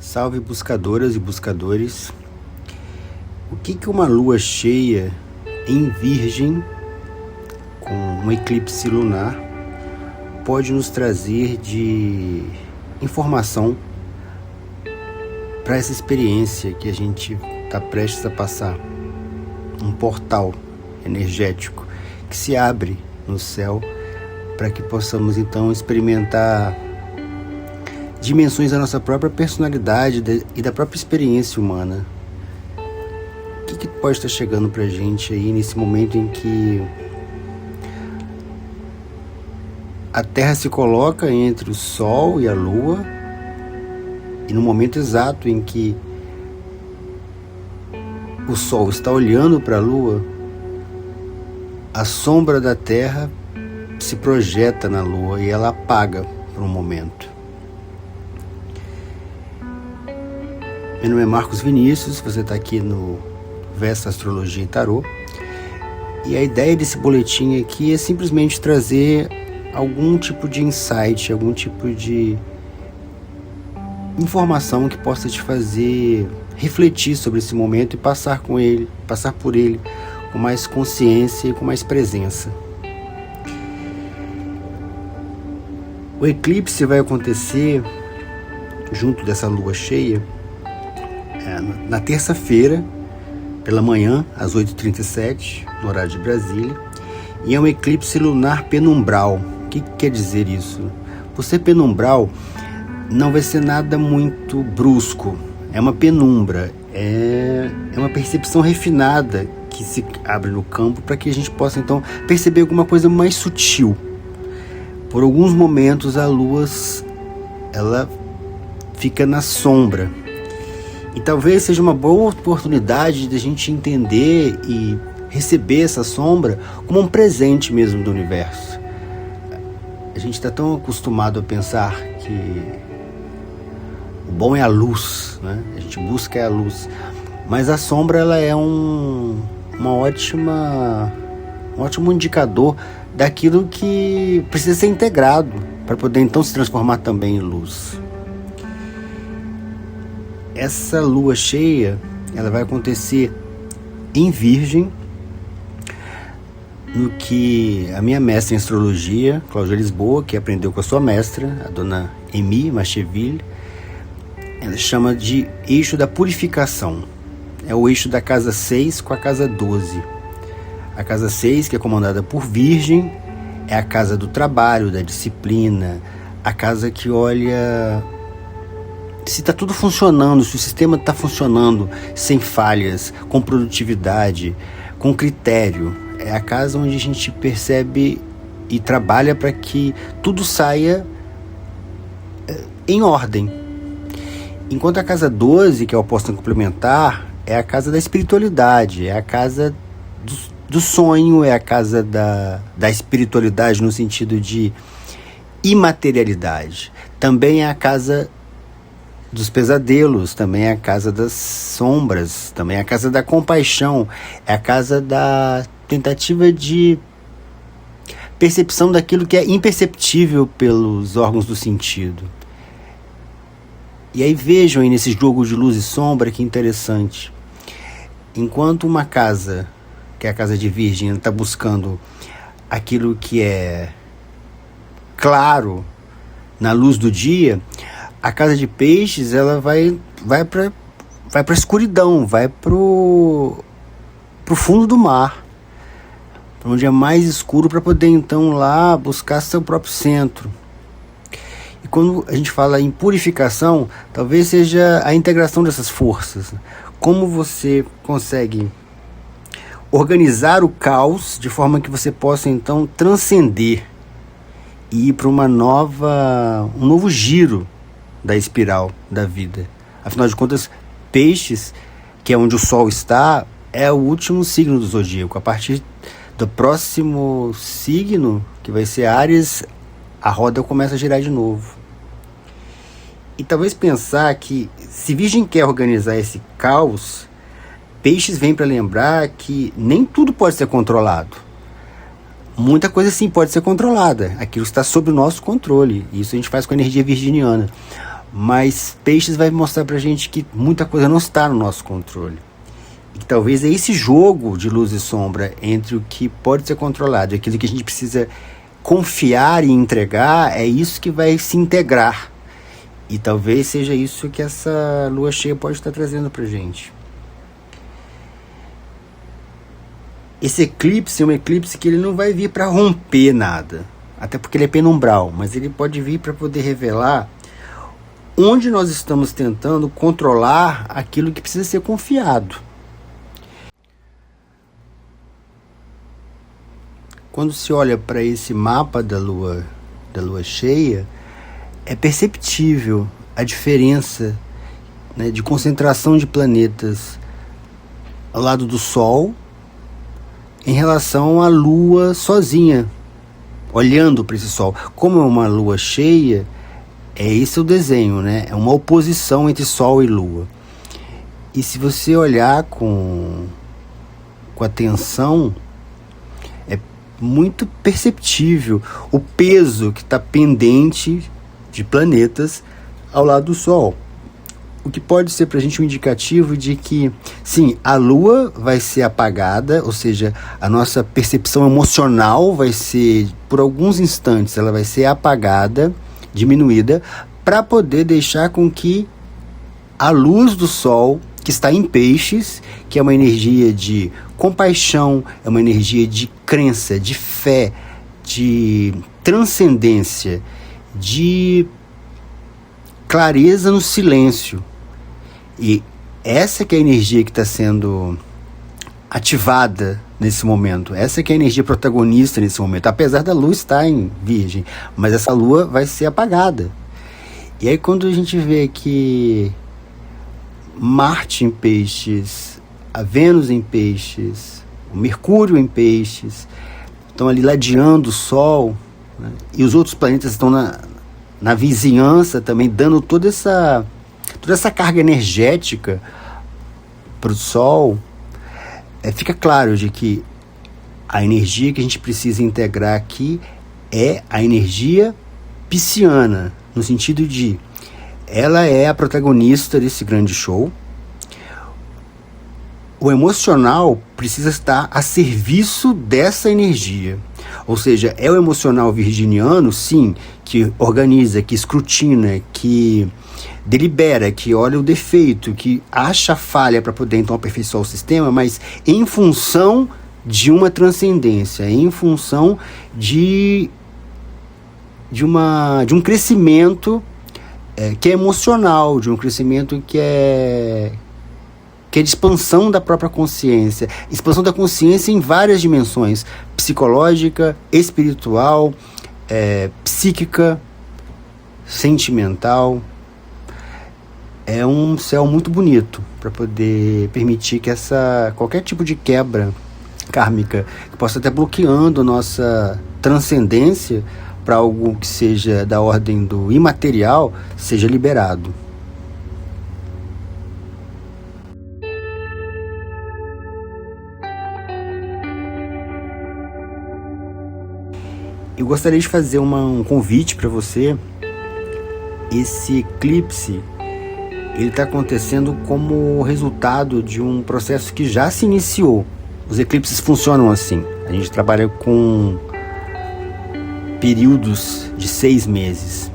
Salve buscadoras e buscadores. O que uma lua cheia em Virgem, com um eclipse lunar, pode nos trazer de informação para essa experiência que a gente está prestes a passar? Um portal energético que se abre no céu para que possamos então experimentar dimensões da nossa própria personalidade e da própria experiência humana. O que pode estar chegando pra gente aí nesse momento em que a Terra se coloca entre o Sol e a Lua, e no momento exato em que o Sol está olhando para a Lua, a sombra da Terra se projeta na Lua e ela apaga por um momento. Meu nome é Marcos Vinícius, você está aqui no Vesta Astrologia e Tarô, e a ideia desse boletim aqui é simplesmente trazer algum tipo de insight, algum tipo de informação que possa te fazer refletir sobre esse momento e passar por ele com mais consciência e com mais presença. O eclipse vai acontecer junto dessa lua cheia na terça-feira, pela manhã, às 8h37, no horário de Brasília, e é um eclipse lunar penumbral. O que quer dizer isso? Por ser penumbral, não vai ser nada muito brusco, é uma penumbra, é uma percepção refinada que se abre no campo para que a gente possa então perceber alguma coisa mais sutil. Por alguns momentos a lua ela fica na sombra, e talvez seja uma boa oportunidade de a gente entender e receber essa sombra como um presente mesmo do universo. A gente está tão acostumado a pensar que o bom é a luz, né? A gente busca a luz, mas a sombra ela é um ótimo indicador daquilo que precisa ser integrado para poder então se transformar também em luz. Essa lua cheia, ela vai acontecer em Virgem, no que a minha mestra em astrologia, Cláudia Lisboa, que aprendeu com a sua mestra, a dona Emi Macheville, ela chama de eixo da purificação. É o eixo da casa 6 com a casa 12. A casa 6, que é comandada por Virgem, é a casa do trabalho, da disciplina, a casa que olha se está tudo funcionando, se o sistema está funcionando sem falhas, com produtividade, com critério. É a casa onde a gente percebe e trabalha para que tudo saia em ordem. Enquanto a casa 12, que é o oposto complementar, é a casa da espiritualidade, é a casa do sonho, é a casa da espiritualidade no sentido de imaterialidade. Também é a casa dos pesadelos, também é a casa das sombras, também é a casa da compaixão, é a casa da tentativa de percepção daquilo que é imperceptível pelos órgãos do sentido. E aí vejam aí nesse jogo de luz e sombra que interessante. Enquanto uma casa, que é a casa de Virgem, está buscando aquilo que é claro na luz do dia, a casa de Peixes ela vai para a escuridão, vai pro fundo do mar, para onde é mais escuro, para poder então lá buscar seu próprio centro. E quando a gente fala em purificação, talvez seja a integração dessas forças. Como você consegue organizar o caos de forma que você possa então transcender e ir para um novo giro da espiral da vida. Afinal de contas, Peixes, que é onde o Sol está, é o último signo do zodíaco. A partir do próximo signo, que vai ser Áries, a roda começa a girar de novo. E talvez pensar que, se Virgem quer organizar esse caos, Peixes vem para lembrar que nem tudo pode ser controlado. Muita coisa sim pode ser controlada. Aquilo está sob o nosso controle. Isso a gente faz com a energia virginiana. Mas Peixes vai mostrar pra gente que muita coisa não está no nosso controle. E que talvez é esse jogo de luz e sombra entre o que pode ser controlado e aquilo que a gente precisa confiar e entregar, é isso que vai se integrar. E talvez seja isso que essa lua cheia pode estar trazendo pra gente. Esse eclipse é um eclipse que ele não vai vir para romper nada, até porque ele é penumbral, mas ele pode vir para poder revelar onde nós estamos tentando controlar aquilo que precisa ser confiado. Quando se olha para esse mapa da lua cheia, é perceptível a diferença, né, de concentração de planetas ao lado do Sol em relação à Lua sozinha, olhando para esse Sol. Como é uma lua cheia, esse o desenho, né? É uma oposição entre Sol e Lua. E se você olhar com atenção, é muito perceptível o peso que está pendente de planetas ao lado do Sol. O que pode ser para a gente um indicativo de que, sim, a Lua vai ser apagada, ou seja, a nossa percepção emocional vai ser, por alguns instantes, ela vai ser apagada, diminuída, para poder deixar com que a luz do Sol, que está em Peixes, que é uma energia de compaixão, é uma energia de crença, de fé, de transcendência, de clareza no silêncio. E essa que é a energia que está sendo ativada nesse momento. Essa que é a energia protagonista nesse momento. Apesar da lua estar em Virgem, mas essa lua vai ser apagada. E aí quando a gente vê que Marte em Peixes, a Vênus em Peixes, o Mercúrio em Peixes, estão ali ladeando o Sol, né? E os outros planetas estão na vizinhança também, dando toda essa carga energética para o Sol, fica claro de que a energia que a gente precisa integrar aqui é a energia pisciana, no sentido de ela é a protagonista desse grande show. O emocional precisa estar a serviço dessa energia. Ou seja, é o emocional virginiano, sim, que organiza, que escrutina, que delibera, que olha o defeito, que acha a falha para poder então aperfeiçoar o sistema, mas em função de uma transcendência, em função de um crescimento que é emocional, de um crescimento que é de expansão da própria consciência, expansão da consciência em várias dimensões, psicológica, espiritual, psíquica, sentimental. É um céu muito bonito para poder permitir que qualquer tipo de quebra kármica que possa estar bloqueando nossa transcendência para algo que seja da ordem do imaterial, seja liberado. Eu gostaria de fazer um convite para você. Esse eclipse, ele está acontecendo como resultado de um processo que já se iniciou. Os eclipses funcionam assim. A gente trabalha com períodos de 6 meses.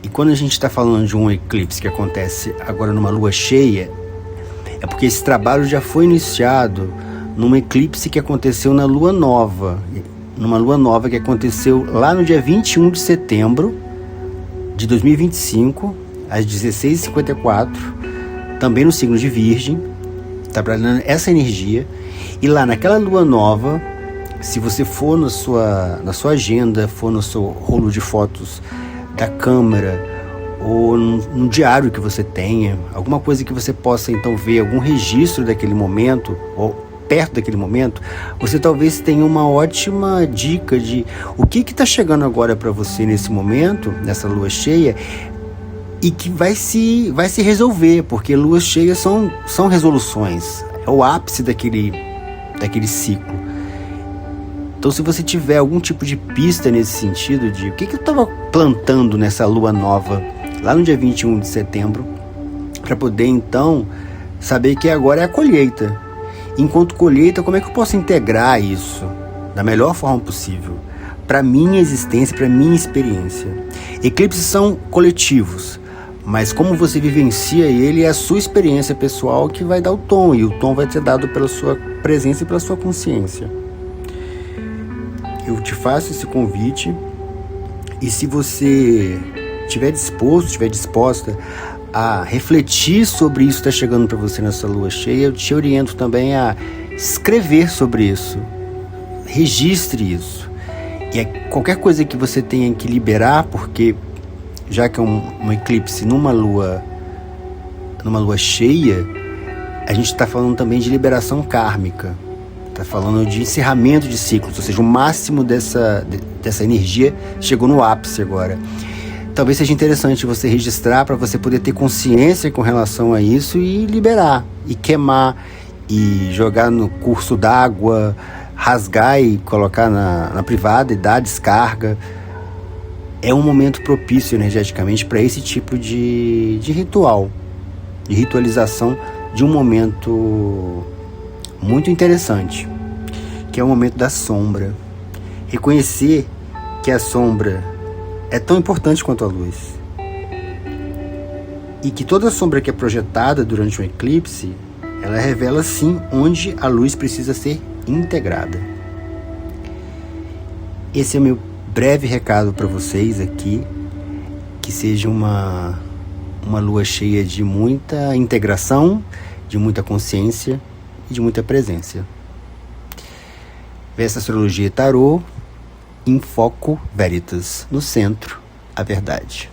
E quando a gente está falando de um eclipse que acontece agora numa lua cheia, é porque esse trabalho já foi iniciado num eclipse que aconteceu na lua nova. Numa lua nova que aconteceu lá no dia 21 de setembro de 2025, às 16h54, também no signo de Virgem, trabalhando essa energia. E lá naquela lua nova, se você for na sua agenda, for no seu rolo de fotos da câmera, ou num diário que você tenha, alguma coisa que você possa então ver, algum registro daquele momento, ou perto daquele momento, você talvez tenha uma ótima dica de o que está chegando agora para você nesse momento, nessa lua cheia, e que vai se resolver, porque luas cheias são resoluções, é o ápice daquele ciclo. Então, se você tiver algum tipo de pista nesse sentido de o que eu estava plantando nessa lua nova lá no dia 21 de setembro, para poder então saber que agora é a colheita. Enquanto colheita, como é que eu posso integrar isso da melhor forma possível para minha existência, para minha experiência? Eclipses são coletivos, mas como você vivencia ele é a sua experiência pessoal que vai dar o tom, e o tom vai ser dado pela sua presença e pela sua consciência. Eu te faço esse convite, e se você estiver disposto, estiver disposta a refletir sobre isso que está chegando para você nessa lua cheia, eu te oriento também a escrever sobre isso. Registre isso. E qualquer coisa que você tenha que liberar, porque já que é um eclipse numa lua cheia, a gente está falando também de liberação kármica. Está falando de encerramento de ciclos, ou seja, o máximo dessa energia chegou no ápice agora. Talvez seja interessante você registrar para você poder ter consciência com relação a isso e liberar, e queimar, e jogar no curso d'água, rasgar e colocar na privada e dar descarga. É um momento propício energeticamente para esse tipo de ritual, de ritualização de um momento muito interessante, que é o momento da sombra. Reconhecer que a sombra é tão importante quanto a luz, e que toda sombra que é projetada durante um eclipse, ela revela sim onde a luz precisa ser integrada. Esse é o meu breve recado para vocês aqui, que seja uma lua cheia de muita integração, de muita consciência e de muita presença. Versa Astrologia e Tarô, em Foco Veritas, no centro, a verdade.